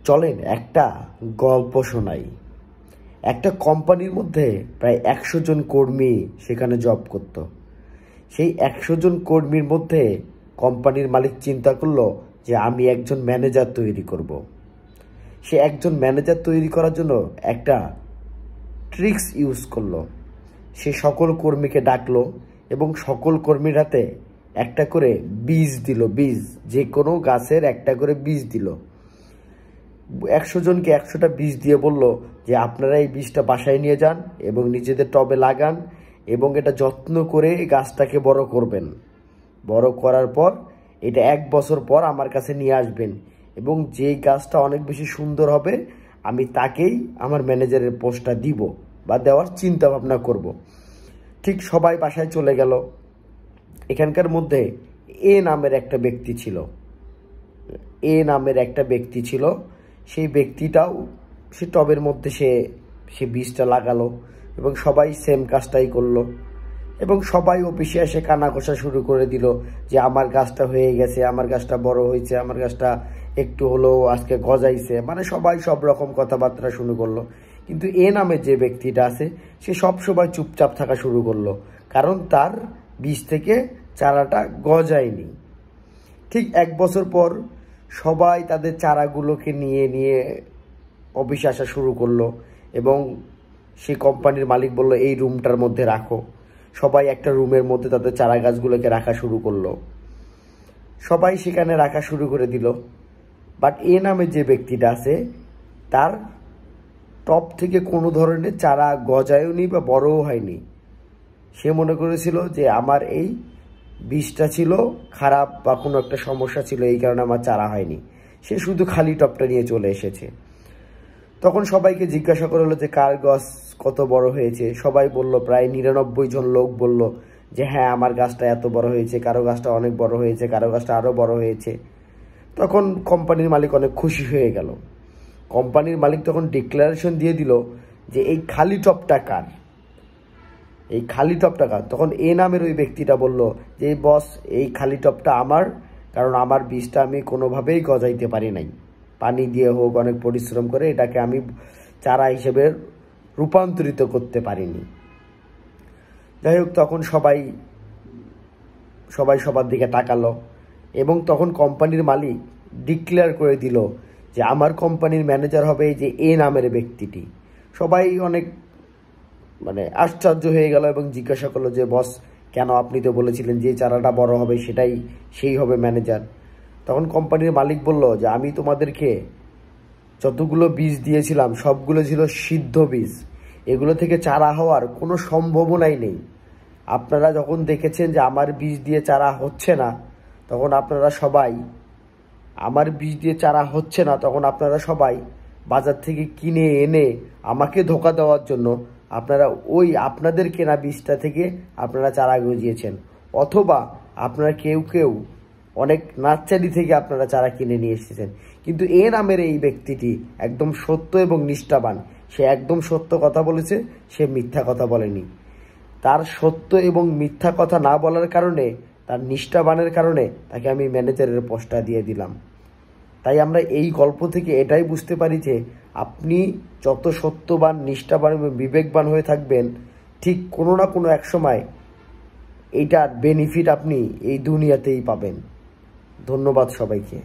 চলেন একটা গল্প শোনাই। একটা কোম্পানির মধ্যে প্রায় 100 জন কর্মী সেখানে জব করত। সেই 100 জন কর্মীর মধ্যে কোম্পানির মালিক চিন্তা করলো যে আমি একজন ম্যানেজার তৈরি করব। সে একজন ম্যানেজার তৈরি করার জন্য একটা ট্রিক্স ইউজ করলো। সে সকল কর্মীকে ডাকলো এবং সকল কর্মীর হাতে একটা করে বীজ দিল। বীজ, যে কোনো গাছের একটা করে বীজ দিল। 100 জনকে 100টা বীজ দিয়ে বলল যে আপনারা এই বীজটা বাসায় নিয়ে যান এবং নিজেদের টবে লাগান এবং এটা যত্ন করে গাছটাকে বড় করবেন। বড় করার পর এটা 1 বছর পর আমার কাছে নিয়ে আসবেন এবং যেই গাছটা অনেক বেশি সুন্দর হবে আমি তাকেই আমার ম্যানেজারের পোস্টটা দিব বা দেওয়ার চিন্তা ভাবনা করব। ঠিক সবাই বাসায় চলে গেল। এখানকার মধ্যে এ নামের একটা ব্যক্তি ছিল। সেই ব্যক্তিটাও সে টবের মধ্যে সে বীজটা লাগালো এবং সবাই সেম কাজটাই করলো এবং সবাই অফিসে এসে কানা কষা শুরু করে দিল যে আমার গাছটা হয়ে গেছে, আমার গাছটা বড় হয়েছে, আমার গাছটা একটু হলেও আজকে গজাইছে। মানে সবাই সব রকম কথাবার্তা শুরু করলো। কিন্তু এ নামের যে ব্যক্তিটা আছে সে সব সময় চুপচাপ থাকা শুরু করলো, কারণ তার বীজ থেকে চারাটা গজায়নি। ঠিক 1 বছর পর সবাই তাদের চারাগুলোকে নিয়ে অফিসে আসা শুরু করলো এবং সেই কোম্পানির মালিক বলল এই রুমটার মধ্যে রাখো। সবাই একটা রুমের মধ্যে তাদের চারা গাছগুলোকে রাখা শুরু করলো। সবাই সেখানে রাখা শুরু করে দিল। বাট এ নামের যে ব্যক্তিটা আছে তার টপ থেকে কোনো ধরনের চারা গজায়নি বা বড়ও হয়নি। সে মনে করেছিল যে আমার এই বীজটা ছিল খারাপ বা কোনো একটা সমস্যা ছিল, এই কারণে আমার চারা হয়নি। সে শুধু খালি টপটা নিয়ে চলে এসেছে। তখন সবাইকে জিজ্ঞাসা করা হলো যে কার গাছ কত বড় হয়েছে। সবাই বলল, প্রায় 99 জন লোক বলল যে হ্যাঁ আমার গাছটা এত বড় হয়েছে, কারো গাছটা অনেক বড় হয়েছে, কারো গাছটা আরও বড় হয়েছে। তখন কোম্পানির মালিক অনেক খুশি হয়ে গেল। কোম্পানির মালিক তখন ডিক্লারেশন দিয়ে দিল যে এই খালি টপটা কার। তখন এ নামের ওই ব্যক্তিটা বলল যে বস, এই খালি টপটা আমার, কারণ আমার বীজটা আমি কোনোভাবেই গজাইতে পারি নাই। পানি দিয়ে হোক, অনেক পরিশ্রম করে এটাকে আমি চারা হিসেবে রূপান্তরিত করতে পারিনি। যাই হোক, তখন সবাই সবার দিকে তাকালো এবং তখন কোম্পানির মালিক ডিক্লেয়ার করে দিল যে আমার কোম্পানির ম্যানেজার হবে এই যে এ নামের ব্যক্তিটি। সবাই অনেক আশ্চর্য হয়ে গেল এবং জিজ্ঞাসা করলো যে বস, কেন? আপনি তো বলেছিলেন যে চারাটা বড় হবে সেই হবে ম্যানেজার। তখন কোম্পানির মালিক বলল যে আমি তোমাদেরকে যতগুলো বীজ দিয়েছিলাম সবগুলো ছিল সিদ্ধ বীজ। এগুলো থেকে চারা হওয়ার কোনো সম্ভাবনাই নেই। আপনারা যখন দেখেছেন যে আমার বীজ দিয়ে চারা হচ্ছে না, তখন আপনারা সবাই বাজার থেকে কিনে এনে আমাকে ধোঁকা দেওয়ার জন্য আপনারা আপনাদের কেনা বীজটা থেকে আপনারা চারা গজিয়েছেন, অথবা আপনারা কেউ অনেক নার্সারি থেকে আপনারা চারা কিনে নিয়ে এসেছেন। কিন্তু এ নামের এই ব্যক্তিটি একদম সত্য এবং নিষ্ঠাবান। সে একদম সত্য কথা বলেছে, সে মিথ্যা কথা বলেনি। তার সত্য এবং মিথ্যা কথা না বলার কারণে, তার নিষ্ঠাবানের কারণে তাকে আমি ম্যানেজারের পোস্টটা দিয়ে দিলাম। তাই আমরা এই গল্প থেকে এটাই বুঝতে পারি যে আপনি যত সত্যবান, নিষ্ঠাবান এবং বিবেকবান হয়ে থাকবেন, ঠিক কোনো না কোনো এক সময় এইটার বেনিফিট আপনি এই দুনিয়াতেই পাবেন। ধন্যবাদ সবাইকে।